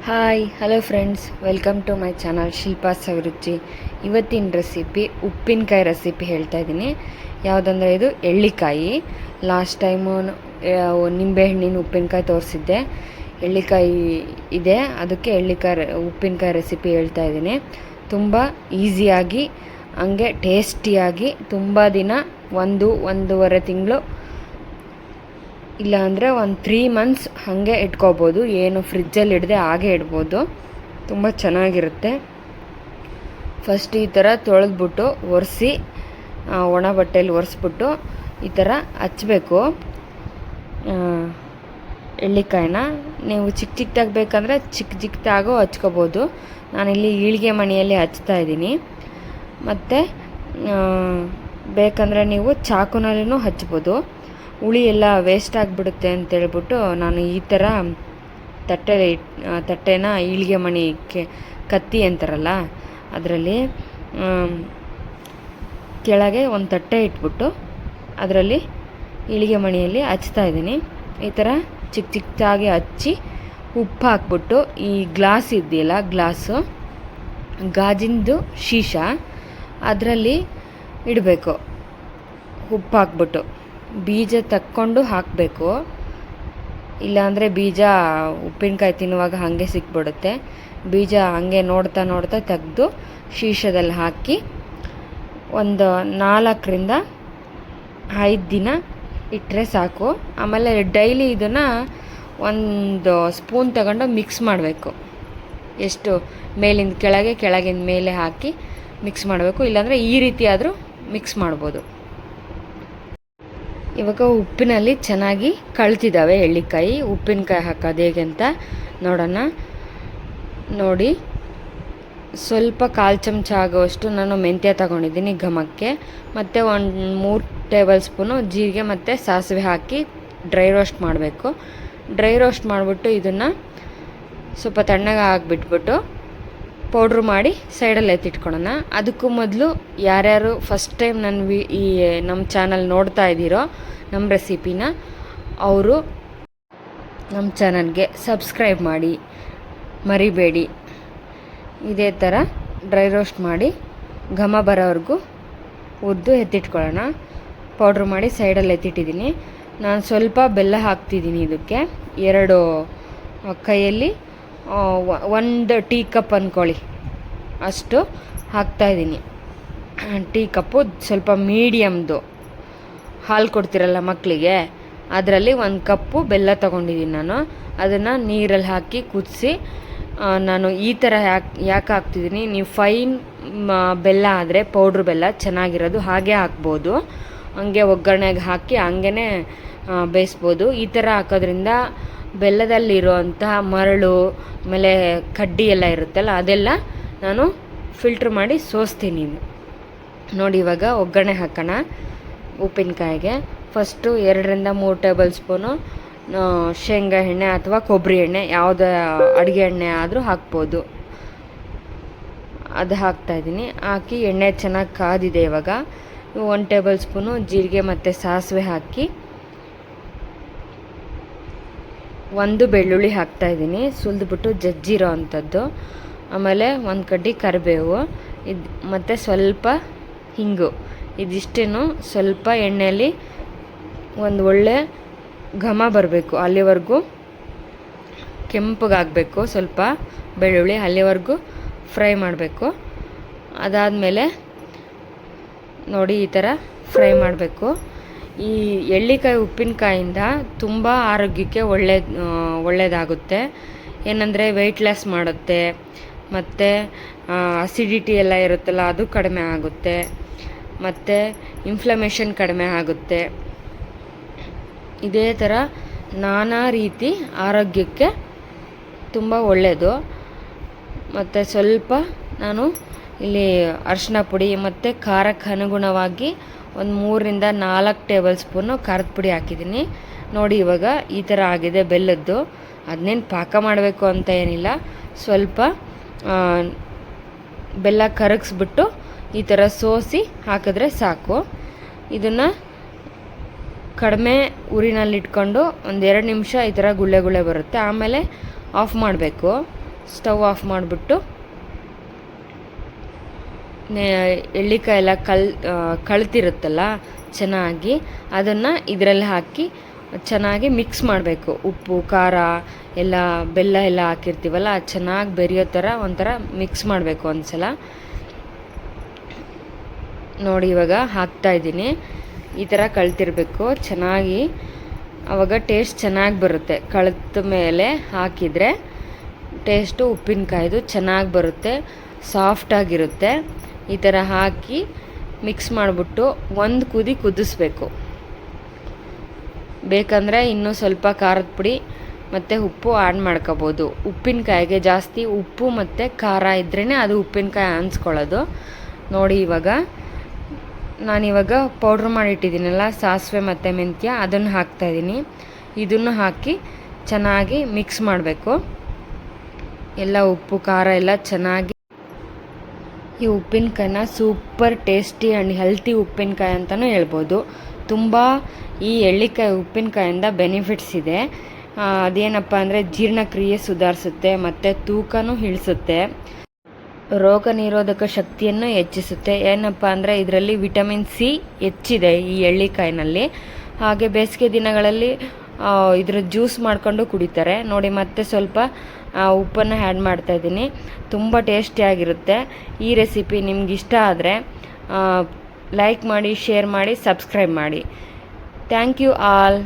Hi hello friends, welcome to my channel Shilpa Saviruchi. ಇವತ್ತಿನ recipe ಉಪ್ಪಿನಕಾಯಿ recipe ಹೇಳ್ತಾ ಇದ್ದೀನಿ. ಯಾವುದಂದರೆ ಇದು ಎಳ್ಳಿಕಾಯಿ. ಲಾಸ್ಟ್ ಟೈಮು ನಿಂಬೆಹಣ್ಣಿನ ಉಪ್ಪಿನಕಾಯಿ ತೋರಿಸಿದ್ದೆ. ಎಳ್ಳಿಕಾಯಿ ಇದೆ, ಅದಕ್ಕೆ ಉಪ್ಪಿನಕಾಯಿ ರೆಸಿಪಿ ಹೇಳ್ತಾ ಇದ್ದೀನಿ. ತುಂಬ ಈಸಿಯಾಗಿ ಹಂಗೆ ಟೇಸ್ಟಿಯಾಗಿ ತುಂಬ ದಿನ ಒಂದೂವರೆ ತಿಂಗಳು ಇಲ್ಲ ಅಂದರೆ ಒಂದು 3 ಮಂತ್ಸ್ ಹಾಗೆ ಇಟ್ಕೋಬೋದು. ಏನು ಫ್ರಿಜ್ಜಲ್ಲಿ ಇಡದೆ ಹಾಗೆ ಇಡ್ಬೋದು, ತುಂಬ ಚೆನ್ನಾಗಿರುತ್ತೆ. ಫಸ್ಟ್ ಈ ಥರ ತೊಳೆದ್ಬಿಟ್ಟು ಒರೆಸಿ ಒಣ ಬಟ್ಟೆಯಲ್ಲಿ ಒರೆಸ್ಬಿಟ್ಟು ಈ ಥರ ಹಚ್ಚಬೇಕು ಎಳ್ಳಿಕಾಯಿನ. ನೀವು ಚಿಕ್ಕದಾಗಿ ಬೇಕಂದರೆ ಚಿಕ್ಕದಾಗೂ ಹಚ್ಕೋಬೋದು. ನಾನಿಲ್ಲಿ ಈಳಿಗೆ ಮಣೆಯಲ್ಲಿ ಹಚ್ತಾ ಇದ್ದೀನಿ. ಮತ್ತು ಬೇಕಂದರೆ ನೀವು ಚಾಕುನಲ್ಲೂ ಹಚ್ಬೋದು. ಹುಳಿ ಎಲ್ಲ ವೇಸ್ಟ್ ಆಗಿಬಿಡುತ್ತೆ ಅಂತೇಳ್ಬಿಟ್ಟು ನಾನು ಈ ಥರ ತಟ್ಟೆನ ಈಳಿಗೆ ಮಣೆ ಕತ್ತಿ ಅಂತಾರಲ್ಲ ಅದರಲ್ಲಿ ಕೆಳಗೆ ಒಂದು ತಟ್ಟೆ ಇಟ್ಬಿಟ್ಟು ಅದರಲ್ಲಿ ಈಳಿಗೆ ಮಣೆಯಲ್ಲಿ ಹಚ್ತಾ ಇದ್ದೀನಿ. ಈ ಥರ ಚಿಕ್ಕದಾಗಿ ಹಚ್ಚಿ ಉಪ್ಪು ಹಾಕ್ಬಿಟ್ಟು ಈ ಗ್ಲಾಸ್ ಇದೆಯಲ್ಲ, ಗಾಜಿಂದು ಶೀಶ ಅದರಲ್ಲಿ ಇಡಬೇಕು. ಉಪ್ಪು ಹಾಕ್ಬಿಟ್ಟು ಬೀಜ ತಕ್ಕೊಂಡು ಹಾಕಬೇಕು, ಇಲ್ಲಾಂದರೆ ಬೀಜ ಉಪ್ಪಿನಕಾಯಿ ತಿನ್ನುವಾಗ ಹಾಗೆ ಸಿಕ್ಬಿಡುತ್ತೆ. ಬೀಜ ಹಾಗೆ ನೋಡ್ತಾ ತೆಗೆದು ಶೀಶದಲ್ಲಿ ಹಾಕಿ ಒಂದು 4ರಿಂದ 5 ದಿನ ಇಟ್ಟರೆ ಸಾಕು. ಆಮೇಲೆ ಡೈಲಿ ಇದನ್ನು ಒಂದು ಸ್ಪೂನ್ ತಗೊಂಡು ಮಿಕ್ಸ್ ಮಾಡಬೇಕು. ಎಷ್ಟು ಮೇಲಿಂದ ಕೆಳಗಿಂದ ಮೇಲೆ ಹಾಕಿ ಮಿಕ್ಸ್ ಮಾಡಬೇಕು. ಇಲ್ಲಾಂದರೆ ಈ ರೀತಿ ಆದರೂ ಮಿಕ್ಸ್ ಮಾಡ್ಬೋದು. ಇವಾಗ ಉಪ್ಪಿನಲ್ಲಿ ಚೆನ್ನಾಗಿ ಕಳ್ತಿದ್ದಾವೆ ಎಳ್ಳಿಕಾಯಿ. ಉಪ್ಪಿನಕಾಯಿ ಹಾಕೋದು ಹೇಗೆ ಅಂತ ನೋಡೋಣ. ನೋಡಿ, ಸ್ವಲ್ಪ 1/4 ಚಮಚ ಆಗೋಷ್ಟು ನಾನು ಮೆಂತ್ಯ ತಗೊಂಡಿದ್ದೀನಿ ಘಮಕ್ಕೆ. ಮತ್ತು ಒಂದು 3 ಟೇಬಲ್ ಸ್ಪೂನು ಜೀರಿಗೆ ಮತ್ತು ಸಾಸಿವೆ ಹಾಕಿ ಡ್ರೈ ರೋಸ್ಟ್ ಮಾಡಬೇಕು. ಡ್ರೈ ರೋಸ್ಟ್ ಮಾಡಿಬಿಟ್ಟು ಇದನ್ನು ಸ್ವಲ್ಪ ತಣ್ಣಗೆ ಆಗಿಬಿಟ್ಬಿಟ್ಟು ಪೌಡ್ರ್ ಮಾಡಿ ಸೈಡಲ್ಲಿ ಎತ್ತಿಟ್ಕೊಳ್ಳೋಣ. ಅದಕ್ಕೂ ಮೊದಲು ಯಾರ್ಯಾರು ಫಸ್ಟ್ ಟೈಮ್ ನಮ್ಮ ಚಾನಲ್ ನೋಡ್ತಾ ಇದ್ದೀರೋ ನಮ್ಮ ರೆಸಿಪಿನ, ಅವರು ನಮ್ಮ ಚಾನಲ್ಗೆ ಸಬ್ಸ್ಕ್ರೈಬ್ ಮಾಡಿ ಮರಿಬೇಡಿ. ಇದೇ ಥರ ಡ್ರೈ ರೋಸ್ಟ್ ಮಾಡಿ ಘಮ ಬರೋವರೆಗೂ ಹುರಿದು ಎತ್ತಿಟ್ಕೊಳ್ಳೋಣ. ಪೌಡ್ರ್ ಮಾಡಿ ಸೈಡಲ್ಲಿ ಎತ್ತಿಟ್ಟಿದ್ದೀನಿ. ನಾನು ಸ್ವಲ್ಪ ಬೆಲ್ಲ ಹಾಕ್ತಿದ್ದೀನಿ. ಇದಕ್ಕೆ 2 ಕೈಯಲ್ಲಿ 1 ಟೀ ಕಪ್ ಅಂದ್ಕೊಳ್ಳಿ, ಅಷ್ಟು ಹಾಕ್ತಾಯಿದ್ದೀನಿ. ಟೀ ಕಪ್ಪು ಸ್ವಲ್ಪ ಮೀಡಿಯಮ್ದು ಹಾಲು ಕೊಡ್ತಿರಲ್ಲ ಮಕ್ಕಳಿಗೆ, ಅದರಲ್ಲಿ 1 ಕಪ್ಪು ಬೆಲ್ಲ ತೊಗೊಂಡಿದ್ದೀನಿ ನಾನು. ಅದನ್ನು ನೀರಲ್ಲಿ ಹಾಕಿ ಕುದಿಸಿ, ನಾನು ಈ ಥರ ಯಾಕೆ ಹಾಕ್ತಿದ್ದೀನಿ, ನೀವು ಫೈನ್ ಬೆಲ್ಲ ಆದರೆ ಪೌಡ್ರ್ ಬೆಲ್ಲ ಚೆನ್ನಾಗಿರೋದು ಹಾಗೆ ಹಾಕ್ಬೋದು. ಹಂಗೆ ಒಗ್ಗರಣೆಗೆ ಹಾಕಿ ಹಂಗೆ ಬೇಯಿಸ್ಬೋದು. ಈ ಥರ ಹಾಕೋದ್ರಿಂದ ಬೆಲ್ಲದಲ್ಲಿರುವಂತಹ ಮರಳು ಆಮೇಲೆ ಕಡ್ಡಿ ಎಲ್ಲ ಇರುತ್ತಲ್ಲ ಅದೆಲ್ಲ ನಾನು ಫಿಲ್ಟ್ರ್ ಮಾಡಿ ಸೋಸ್ತೀನಿ. ನೋಡಿ, ಇವಾಗ ಒಗ್ಗರಣೆ ಹಾಕೋಣ. ಉಪ್ಪಿನಕಾಯಿಗೆ ಫಸ್ಟು 2ರಿಂದ 3 ಟೇಬಲ್ ಸ್ಪೂನು ಶೇಂಗಾ ಎಣ್ಣೆ ಅಥವಾ ಕೊಬ್ಬರಿ ಎಣ್ಣೆ, ಯಾವುದೇ ಅಡುಗೆ ಎಣ್ಣೆ ಆದರೂ ಹಾಕ್ಬೋದು. ಅದು ಹಾಕ್ತಾಯಿದ್ದೀನಿ. ಹಾಕಿ ಎಣ್ಣೆ ಚೆನ್ನಾಗಿ ಕಾದಿದೆ. ಇವಾಗ 1 ಟೇಬಲ್ ಸ್ಪೂನು ಜೀರಿಗೆ ಮತ್ತು ಸಾಸಿವೆ ಹಾಕಿ 1 ಬೆಳ್ಳುಳ್ಳಿ ಹಾಕ್ತಾಯಿದ್ದೀನಿ, ಸುಲಿದ್ಬಿಟ್ಟು ಜಜ್ಜಿರೋ ಅಂಥದ್ದು. ಆಮೇಲೆ 1 ಕಡ್ಡಿ ಕರಿಬೇವು, ಮತ್ತು ಸ್ವಲ್ಪ ಹಿಂಗು. ಇದಿಷ್ಟೇನು ಸ್ವಲ್ಪ ಎಣ್ಣೆಯಲ್ಲಿ ಒಂದು ಒಳ್ಳೆ ಘಮ ಬರಬೇಕು, ಅಲ್ಲಿವರೆಗೂ ಕೆಂಪಗಾಗಬೇಕು. ಸ್ವಲ್ಪ ಬೆಳ್ಳುಳ್ಳಿ ಅಲ್ಲಿವರೆಗೂ ಫ್ರೈ ಮಾಡಬೇಕು. ಅದಾದಮೇಲೆ ನೋಡಿ, ಈ ಥರ ಫ್ರೈ ಮಾಡಬೇಕು. ಈ ಎಳ್ಳಿಕಾಯಿ ಉಪ್ಪಿನಕಾಯಿಂದ ತುಂಬ ಆರೋಗ್ಯಕ್ಕೆ ಒಳ್ಳೆಯದಾಗುತ್ತೆ. ಏನಂದರೆ ವೆಯ್ಟ್ ಲಾಸ್ ಮಾಡುತ್ತೆ, ಮತ್ತು ಅಸಿಡಿಟಿ ಎಲ್ಲ ಇರುತ್ತಲ್ಲ ಅದು ಕಡಿಮೆ ಆಗುತ್ತೆ, ಮತ್ತು ಇನ್ಫ್ಲಮೇಷನ್ ಕಡಿಮೆ ಆಗುತ್ತೆ. ಇದೇ ಥರ ನಾನಾ ರೀತಿ ಆರೋಗ್ಯಕ್ಕೆ ತುಂಬ ಒಳ್ಳೆಯದು. ಮತ್ತು ಸ್ವಲ್ಪ ನಾನು ಇಲ್ಲಿ ಅರಿಶಿನ ಪುಡಿ ಮತ್ತು ಖಾರಕ್ಕೆ ಅನುಗುಣವಾಗಿ ಒಂದು 3ರಿಂದ 4 ಟೇಬಲ್ ಸ್ಪೂನು ಖಾರದ ಪುಡಿ ಹಾಕಿದ್ದೀನಿ. ನೋಡಿ, ಇವಾಗ ಈ ಥರ ಆಗಿದೆ ಬೆಲ್ಲದ್ದು. ಅದನ್ನೇನು ಪಾಕ ಮಾಡಬೇಕು ಅಂತ ಏನಿಲ್ಲ, ಸ್ವಲ್ಪ ಬೆಲ್ಲ ಕರಗಿಸ್ಬಿಟ್ಟು ಈ ಥರ ಸೋಸಿ ಹಾಕಿದ್ರೆ ಸಾಕು. ಇದನ್ನು ಕಡಿಮೆ ಉರಿನಲ್ಲಿಟ್ಕೊಂಡು ಒಂದು 2 ನಿಮಿಷ ಈ ಥರ ಗುಳ್ಳೆ ಬರುತ್ತೆ. ಆಮೇಲೆ ಆಫ್ ಮಾಡಬೇಕು. ಸ್ಟವ್ ಆಫ್ ಮಾಡಿಬಿಟ್ಟು ಎಳ್ಳಿಕಾಯಿ ಎಲ್ಲ ಕಳ್ತಿರುತ್ತಲ್ಲ ಚೆನ್ನಾಗಿ, ಅದನ್ನು ಇದರಲ್ಲಿ ಹಾಕಿ ಚೆನ್ನಾಗಿ ಮಿಕ್ಸ್ ಮಾಡಬೇಕು. ಉಪ್ಪು ಖಾರ ಎಲ್ಲ ಬೆಲ್ಲ ಎಲ್ಲ ಹಾಕಿರ್ತೀವಲ್ಲ, ಅದು ಚೆನ್ನಾಗಿ ಬೆರೆಯೋ ಥರ ಒಂಥರ ಮಿಕ್ಸ್ ಮಾಡಬೇಕು ಒಂದು ಸಲ. ನೋಡಿ ಇವಾಗ ಹಾಕ್ತಾಯಿದ್ದೀನಿ. ಈ ಥರ ಕಳ್ತಿರ್ಬೇಕು ಚೆನ್ನಾಗಿ, ಆವಾಗ ಟೇಸ್ಟ್ ಚೆನ್ನಾಗಿ ಬರುತ್ತೆ. ಕಳ್ದ ಮೇಲೆ ಹಾಕಿದರೆ ಟೇಸ್ಟು ಉಪ್ಪಿನಕಾಯಿದು ಚೆನ್ನಾಗಿ ಬರುತ್ತೆ, ಸಾಫ್ಟಾಗಿರುತ್ತೆ. ಈ ಥರ ಹಾಕಿ ಮಿಕ್ಸ್ ಮಾಡಿಬಿಟ್ಟು ಒಂದು ಕುದಿ ಕುದಿಸ್ಬೇಕು. ಬೇಕಂದರೆ ಇನ್ನೂ ಸ್ವಲ್ಪ ಖಾರದ ಪುಡಿ ಮತ್ತು ಉಪ್ಪು ಆ್ಯಡ್ ಮಾಡ್ಕೋಬೋದು. ಉಪ್ಪಿನಕಾಯಿಗೆ ಜಾಸ್ತಿ ಉಪ್ಪು ಮತ್ತು ಖಾರ ಇದ್ರೇ ಅದು ಉಪ್ಪಿನಕಾಯಿ ಅನ್ಸ್ಕೊಳ್ಳೋದು. ನೋಡಿ ಇವಾಗ ನಾನಿವಾಗ ಪೌಡ್ರ್ ಮಾಡಿಟ್ಟಿದ್ದೀನಲ್ಲ ಸಾಸಿವೆ ಮತ್ತು ಮೆಂತ್ಯ, ಅದನ್ನು ಹಾಕ್ತಾಯಿದ್ದೀನಿ. ಇದನ್ನು ಹಾಕಿ ಚೆನ್ನಾಗಿ ಮಿಕ್ಸ್ ಮಾಡಬೇಕು. ಎಲ್ಲ ಉಪ್ಪು ಖಾರ ಎಲ್ಲ ಚೆನ್ನಾಗಿ. ಈ ಉಪ್ಪಿನಕಾಯಿನ ಸೂಪರ್ ಟೇಸ್ಟಿ ಆ್ಯಂಡ್ ಹೆಲ್ತಿ ಉಪ್ಪಿನಕಾಯಿ ಅಂತಲೂ ಹೇಳ್ಬೋದು. ತುಂಬ ಈ ಎಳ್ಳಿಕಾಯಿ ಉಪ್ಪಿನಕಾಯಿಂದ ಬೆನಿಫಿಟ್ಸ್ ಇದೆ. ಅದೇನಪ್ಪ ಅಂದರೆ ಜೀರ್ಣಕ್ರಿಯೆ ಸುಧಾರಿಸುತ್ತೆ ಮತ್ತು ತೂಕನೂ ಇಳಿಸುತ್ತೆ, ರೋಗ ನಿರೋಧಕ ಶಕ್ತಿಯನ್ನು ಹೆಚ್ಚಿಸುತ್ತೆ. ಏನಪ್ಪ ಅಂದರೆ ಇದರಲ್ಲಿ ವಿಟಮಿನ್ ಸಿ ಹೆಚ್ಚಿದೆ ಈ ಎಳ್ಳಿಕಾಯಿನಲ್ಲಿ. ಹಾಗೆ ಬೇಸಿಗೆ ದಿನಗಳಲ್ಲಿ ಇದ್ರ ಜ್ಯೂಸ್ ಮಾಡಿಕೊಂಡು ಕುಡಿತಾರೆ. ನೋಡಿ ಮತ್ತೆ ಸ್ವಲ್ಪ ಉಪ್ಪನ್ನು ಆ್ಯಡ್ ಮಾಡ್ತಾಯಿದ್ದೀನಿ. ತುಂಬ ಟೇಸ್ಟಿಯಾಗಿರುತ್ತೆ. ಈ ರೆಸಿಪಿ ನಿಮ್ಗೆ ಇಷ್ಟ ಆದರೆ ಲೈಕ್ ಮಾಡಿ, ಶೇರ್ ಮಾಡಿ, ಸಬ್ಸ್ಕ್ರೈಬ್ ಮಾಡಿ. Thank you all.